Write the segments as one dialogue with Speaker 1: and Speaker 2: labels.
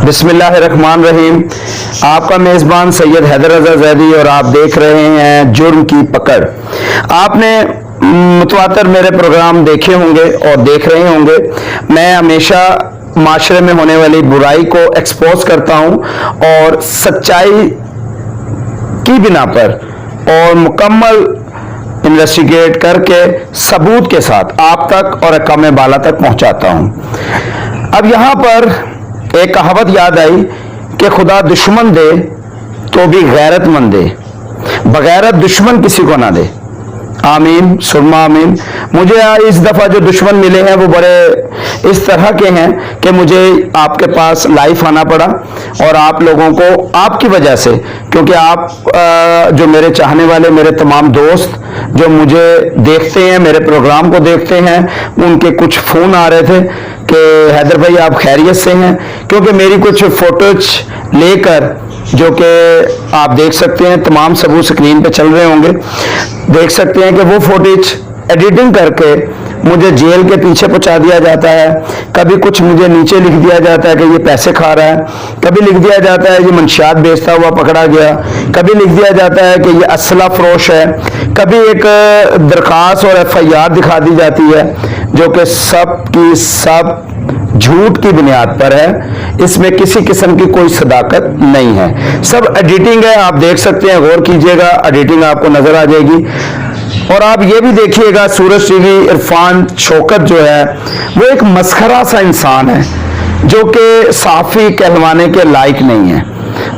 Speaker 1: बिस्मिल्लाहिर्रहमानिर्रहीम। आपका मेज़बान सैयद हैदर रज़ा ज़ैदी और आप देख रहे हैं जुर्म की पकड़। आपने मुतवातर मेरे प्रोग्राम देखे होंगे और देख रहे होंगे। मैं हमेशा माशरे में होने वाली बुराई को एक्सपोज करता हूं और सच्चाई की बिना पर और मुकम्मल इन्वेस्टिगेट करके सबूत के साथ आप तक और अकाम बाला तक पहुंचाता हूं। अब यहां पर एक कहावत याद आई कि खुदा दुश्मन दे तो भी गैरतमंद दे, बगैरत दुश्मन किसी को ना दे। आमीन सुरमा आमीन। मुझे इस दफा जो दुश्मन मिले हैं वो बड़े इस तरह के हैं कि मुझे आपके पास लाइव आना पड़ा और आप लोगों को आपकी वजह से, क्योंकि आप जो मेरे चाहने वाले मेरे तमाम दोस्त जो मुझे देखते हैं, मेरे प्रोग्राम को देखते हैं, उनके कुछ फोन आ रहे थे कि हैदर भाई आप खैरियत से हैं, क्योंकि मेरी कुछ फोटोज लेकर जो कि आप देख सकते हैं, तमाम सबूत स्क्रीन पे चल रहे होंगे, देख सकते हैं कि वो फुटेज एडिटिंग करके मुझे जेल के पीछे पहुंचा दिया जाता है। कभी कुछ मुझे नीचे लिख दिया जाता है कि ये पैसे खा रहा है, कभी लिख दिया जाता है ये मंशियात बेचता हुआ पकड़ा गया, कभी लिख दिया जाता है कि ये असला फरोश है, कभी एक दरखास्त और FIR दिखा दी जाती है जो कि सब की सब झूठ की बुनियाद पर है। इसमें किसी किस्म की कोई सदाकत नहीं है, सब एडिटिंग है। आप देख सकते हैं, गौर कीजिएगा, एडिटिंग आपको नजर आ जाएगी। और आप ये भी देखिएगा, सूरज टीवी इरफान शौकत जो है वो एक मस्खरा सा इंसान है जो कि साफी कहलवाने के लायक नहीं है।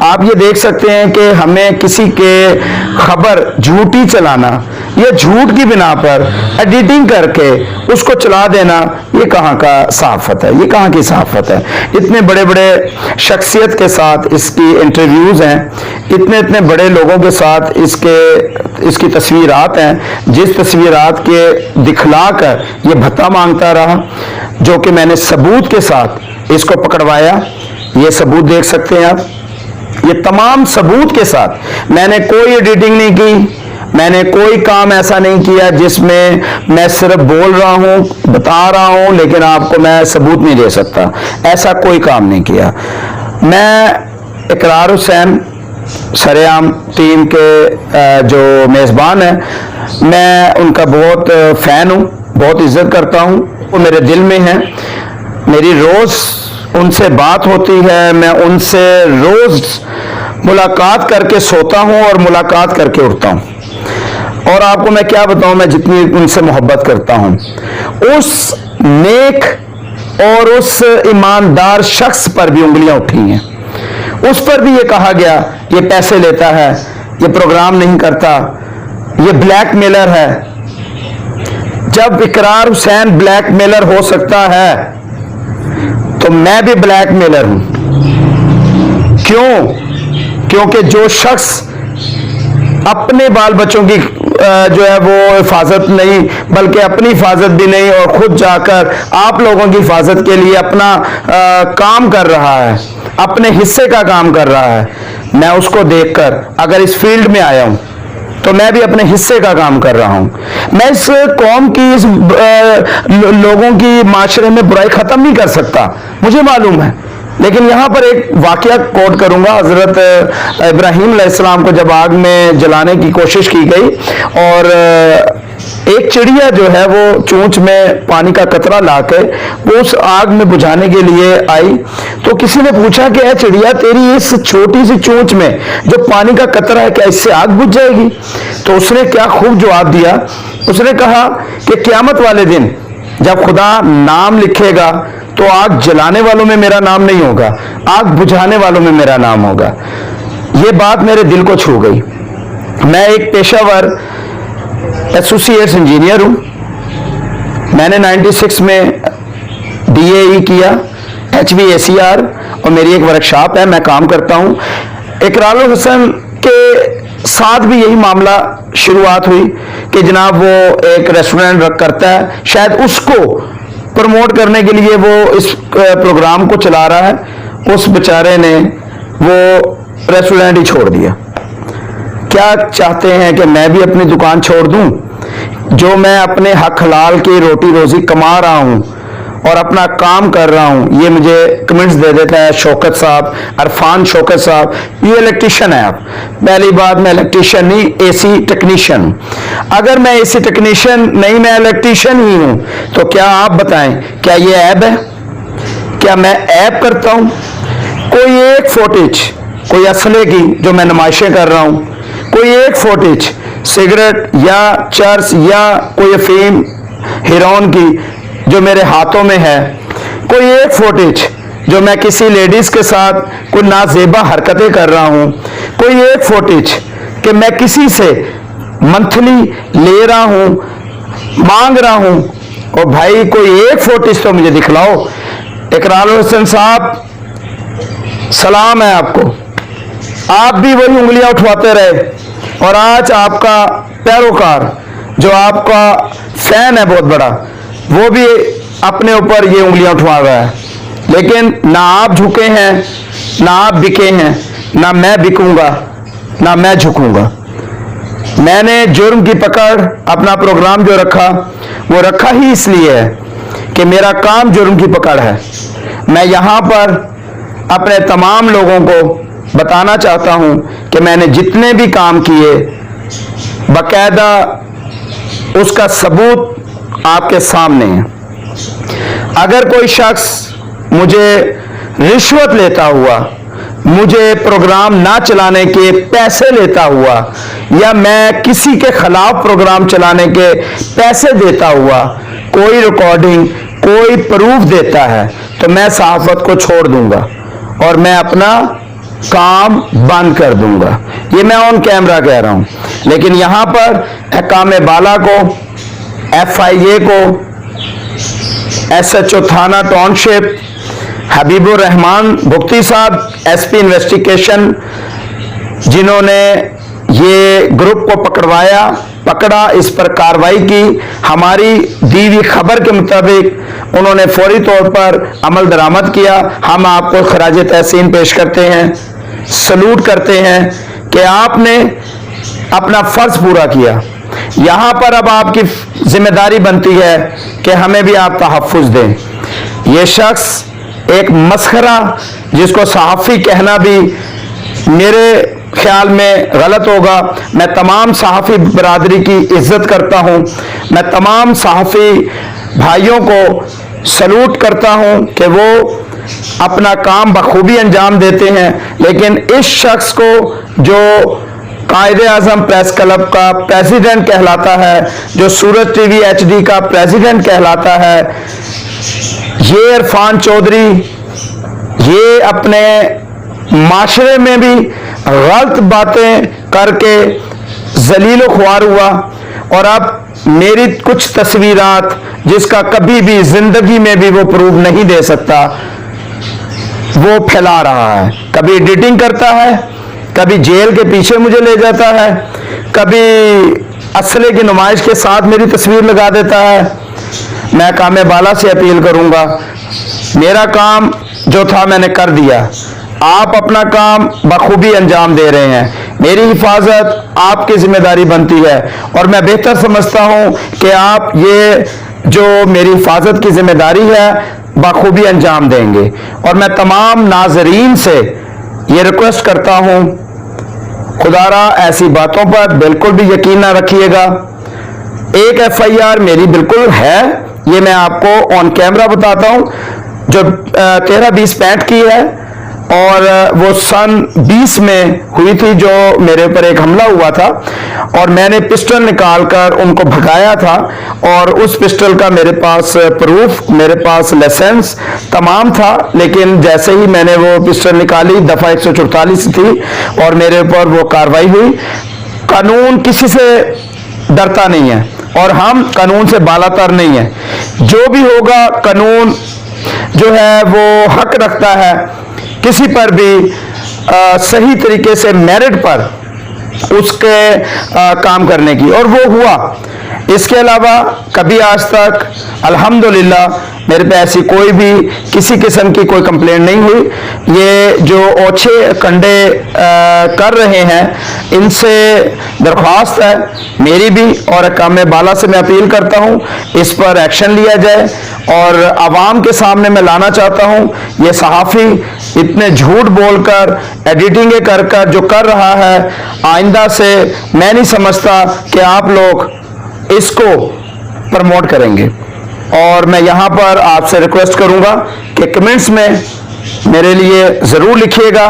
Speaker 1: आप ये देख सकते हैं कि हमें किसी के खबर झूठी चलाना, ये झूठ की बिना पर एडिटिंग करके उसको चला देना, ये कहाँ का सहाफत है, ये कहाँ की सहाफत है। इतने बड़े बड़े शख्सियत के साथ इसकी इंटरव्यूज हैं, इतने इतने बड़े लोगों के साथ इसकी तस्वीरात हैं, जिस तस्वीरात के दिखला कर ये भत्ता मांगता रहा, जो कि मैंने सबूत के साथ इसको पकड़वाया। ये सबूत देख सकते हैं आप, ये तमाम सबूत के साथ। मैंने कोई एडिटिंग नहीं की, मैंने कोई काम ऐसा नहीं किया जिसमें मैं सिर्फ बोल रहा हूं, बता रहा हूं, लेकिन आपको मैं सबूत नहीं दे सकता। ऐसा कोई काम नहीं किया। मैं इकरार हुसैन सरेआम टीम के जो मेज़बान है, मैं उनका बहुत फ़ैन हूँ, बहुत इज्जत करता हूँ, वो मेरे दिल में है। मेरी रोज़ उनसे बात होती है, मैं उनसे रोज़ मुलाकात करके सोता हूँ और मुलाकात करके उठता हूँ। और आपको मैं क्या बताऊँ, मैं जितनी उनसे मोहब्बत करता हूँ, उस नेक और उस ईमानदार शख्स पर भी उंगलियां उठी हैं। उस पर भी ये कहा गया ये पैसे लेता है, ये प्रोग्राम नहीं करता, ये ब्लैकमेलर है। जब इकरार हुसैन ब्लैकमेलर हो सकता है तो मैं भी ब्लैकमेलर हूं। क्यों? क्योंकि जो शख्स अपने बाल बच्चों की जो है वो हिफाजत नहीं, बल्कि अपनी हिफाजत भी नहीं, और खुद जाकर आप लोगों की हिफाजत के लिए अपना काम कर रहा है, अपने हिस्से का काम कर रहा है, मैं उसको देखकर अगर इस फील्ड में आया हूं तो मैं भी अपने हिस्से का काम कर रहा हूं। मैं इस कौम की, इस लोगों की माशरे में बुराई खत्म नहीं कर सकता, मुझे मालूम है। लेकिन यहां पर एक वाकया कोट करूंगा। हजरत इब्राहीम अलैहिस्सलाम को जब आग में जलाने की कोशिश की गई और एक चिड़िया जो है वो चोंच में पानी का कतरा लाके वो उस आग में बुझाने के लिए आई, तो किसी ने पूछा कि ऐ चिड़िया, तेरी इस छोटी सी चोंच में जो पानी का कतरा है, क्या इससे आग बुझ जाएगी? तो उसने क्या खूब जवाब दिया। उसने कहा कि क़यामत वाले दिन जब खुदा नाम लिखेगा तो आग जलाने वालों में मेरा नाम नहीं होगा, आग बुझाने वालों में मेरा नाम होगा। यह बात मेरे दिल को छू गई। मैं एक पेशावर एसोसिएट्स इंजीनियर हूं। मैंने 96 में DAE किया, HVACR, और मेरी एक वर्कशॉप है, मैं काम करता हूं। इकरार हुसैन के साथ भी यही मामला शुरुआत हुई कि जनाब वो एक रेस्टोरेंट करता है, शायद उसको प्रमोट करने के लिए वो इस प्रोग्राम को चला रहा है। उस बेचारे ने वो रेस्टोरेंट ही छोड़ दिया। क्या चाहते हैं कि मैं भी अपनी दुकान छोड़ दूं? जो मैं अपने हक हलाल की रोटी रोजी कमा रहा हूं और अपना काम कर रहा हूं, ये मुझे कमेंट्स दे देता है शौकत साहब, अरफान शौकत साहब, ये इलेक्ट्रीशियन है आप। पहली बात, मैं इलेक्ट्रीशियन नहीं, एसी टेक्नीशियन। अगर मैं एसी टेक्नीशियन नहीं, मैं इलेक्ट्रीशियन ही हूं, तो क्या आप बताएं, क्या ये ऐब है? क्या मैं ऐब करता हूं? कोई एक फुटेज कोई असले की जो मैं नुमाइशें कर रहा हूं, कोई एक फुटेज सिगरेट या चर्च या कोई अफीम हेरोइन की जो मेरे हाथों में है, कोई एक फुटेज जो मैं किसी लेडीज के साथ कोई नाजेबा हरकतें कर रहा हूं, कोई एक फुटेज कि मैं किसी से मंथली ले रहा हूं, मांग रहा हूं, और भाई कोई एक फुटेज तो मुझे दिखलाओ। इकरार हुसैन साहब, सलाम है आपको, आप भी वही उंगलियां उठवाते रहे, और आज आपका पैरोकार जो आपका फैन है बहुत बड़ा, वो भी अपने ऊपर ये उंगलियां उठवा रहा है। लेकिन ना आप झुके हैं, ना आप बिके हैं, ना मैं बिकूंगा, ना मैं झुकूंगा। मैंने जुर्म की पकड़ अपना प्रोग्राम जो रखा, वो रखा ही इसलिए है कि मेरा काम जुर्म की पकड़ है। मैं यहां पर अपने तमाम लोगों को बताना चाहता हूं कि मैंने जितने भी काम किए, बाकायदा उसका सबूत आपके सामने है। अगर कोई शख्स मुझे रिश्वत लेता हुआ, मुझे प्रोग्राम ना चलाने के पैसे लेता हुआ, या मैं किसी के खिलाफ प्रोग्राम चलाने के पैसे देता हुआ कोई रिकॉर्डिंग, कोई प्रूफ देता है, तो मैं सहाफत को छोड़ दूंगा और मैं अपना काम बंद कर दूंगा। ये मैं ऑन कैमरा कह रहा हूं। लेकिन यहां पर अहकाम बाला को, FIA को, SHO थाना टाउनशिप हबीबुर रहमान भुक्ती साहब, SP इन्वेस्टिगेशन, जिन्होंने ये ग्रुप को पकड़ा, इस पर कार्रवाई की, हमारी दी हुई खबर के मुताबिक उन्होंने फौरी तौर पर अमल दरामद किया। हम आपको खराज तहसीन पेश करते हैं, सलूट करते हैं कि आपने अपना फर्ज पूरा किया। यहां पर अब आपकी जिम्मेदारी बनती है कि हमें भी आप तहफ्फुज दें। यह शख्स एक मसखरा, जिसको सहाफ़ी कहना भी मेरे ख्याल में गलत होगा। मैं तमाम सहाफ़ी बरादरी की इज्जत करता हूं, मैं तमाम सहाफ़ी भाइयों को सलूट करता हूं कि वो अपना काम बखूबी अंजाम देते हैं। लेकिन इस शख्स को, जो कायदे आज़म प्रेस क्लब का प्रेसिडेंट कहलाता है, जो सूरज TV HD का प्रेसिडेंट कहलाता है, ये इरफान चौधरी, ये अपने माशरे में भी गलत बातें करके जलील ख्वार हुआ, और अब मेरी कुछ तस्वीरात, जिसका कभी भी जिंदगी में भी वो प्रूफ नहीं दे सकता, वो फैला रहा है। कभी एडिटिंग करता है, कभी जेल के पीछे मुझे ले जाता है, कभी असले की नुमाइश के साथ मेरी तस्वीर लगा देता है। मैं कामे बाला से अपील करूंगा, मेरा काम जो था मैंने कर दिया, आप अपना काम बखूबी अंजाम दे रहे हैं, मेरी हिफाजत आपकी जिम्मेदारी बनती है, और मैं बेहतर समझता हूं कि आप ये जो मेरी हिफाजत की जिम्मेदारी है बखूबी अंजाम देंगे। और मैं तमाम नाजरीन से ये रिक्वेस्ट करता हूं, खुदारा ऐसी बातों पर बिल्कुल भी यकीन ना रखिएगा। एक FIR मेरी बिल्कुल है, ये मैं आपको ऑन कैमरा बताता हूं, जो 13-20-65 की है, और वो सन 20 में हुई थी, जो मेरे ऊपर एक हमला हुआ था, और मैंने पिस्टल निकालकर उनको भगाया था, और उस पिस्टल का मेरे पास प्रूफ, मेरे पास लाइसेंस तमाम था। लेकिन जैसे ही मैंने वो पिस्टल निकाली, दफा 144 थी, और मेरे ऊपर वो कार्रवाई हुई। कानून किसी से डरता नहीं है, और हम कानून से बालातर नहीं है। जो भी होगा, कानून जो है वो हक रखता है किसी पर भी सही तरीके से मेरिट पर उसके काम करने की, और वो हुआ। इसके अलावा कभी आज तक अल्हम्दुलिल्लाह मेरे पे ऐसी कोई भी किसी किस्म की कोई कंप्लेंट नहीं हुई। ये जो ओछे कंडे कर रहे हैं, इनसे दरख्वास्त है मेरी भी, और काम बाला से मैं अपील करता हूँ इस पर एक्शन लिया जाए, और आवाम के सामने मैं लाना चाहता हूँ ये सहाफ़ी इतने झूठ बोलकर एडिटिंग कर जो कर रहा है, आइंदा से मैं नहीं समझता कि आप लोग इसको प्रमोट करेंगे। और मैं यहाँ पर आपसे रिक्वेस्ट करूँगा कि कमेंट्स में मेरे लिए ज़रूर लिखिएगा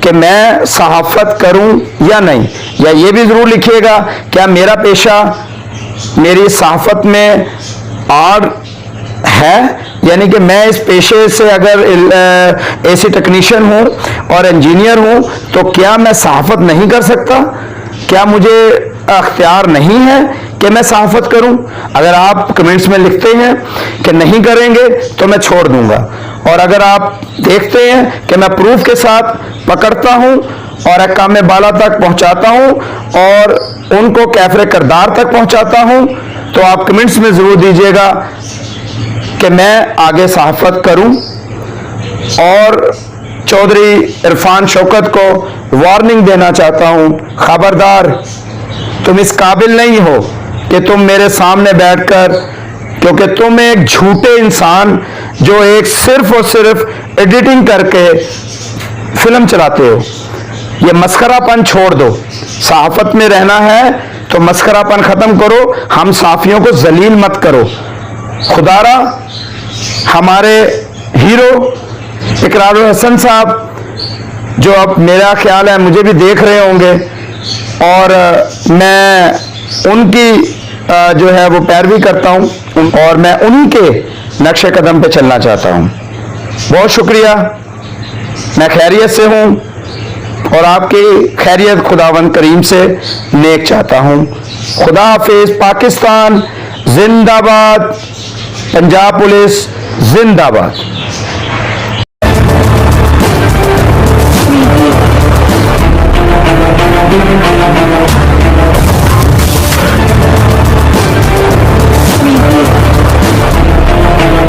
Speaker 1: कि मैं सहाफ़त करूँ या नहीं, या ये भी ज़रूर लिखिएगा क्या मेरा पेशा मेरी सहाफ़त में आड़ है, यानी कि मैं इस पेशे से अगर एसी टेक्नीशियन हूँ और इंजीनियर हूँ तो क्या मैं सहाफ़त नहीं कर सकता? क्या मुझे अख्तियार नहीं है कि मैं सहाफ़त करूं? अगर आप कमेंट्स में लिखते हैं कि नहीं करेंगे तो मैं छोड़ दूंगा, और अगर आप देखते हैं कि मैं प्रूफ के साथ पकड़ता हूं और अहकाम बाला तक पहुंचाता हूं और उनको कैफरे करदार तक पहुंचाता हूं, तो आप कमेंट्स में ज़रूर दीजिएगा कि मैं आगे सहाफ़त करूं। और चौधरी इरफान शौकत को वार्निंग देना चाहता हूं, खबरदार, तुम इस काबिल नहीं हो कि तुम मेरे सामने बैठकर, क्योंकि तुम एक झूठे इंसान जो एक सिर्फ और सिर्फ एडिटिंग करके फिल्म चलाते हो, ये मस्खरापन छोड़ दो। सहाफ़त में रहना है तो मस्खरापन ख़त्म करो, हम साफियों को जलील मत करो। खुदारा हमारे हीरो इकरारुल हसन साहब, जो अब मेरा ख्याल है मुझे भी देख रहे होंगे, और मैं उनकी जो है वो पैरवी करता हूँ, और मैं उन्हीं के नक्शे कदम पे चलना चाहता हूँ। बहुत शुक्रिया, मैं खैरियत से हूँ और आपकी खैरियत खुदावंद करीम से नेक चाहता हूँ। खुदा हाफिज। पाकिस्तान जिंदाबाद, पंजाब पुलिस जिंदाबाद।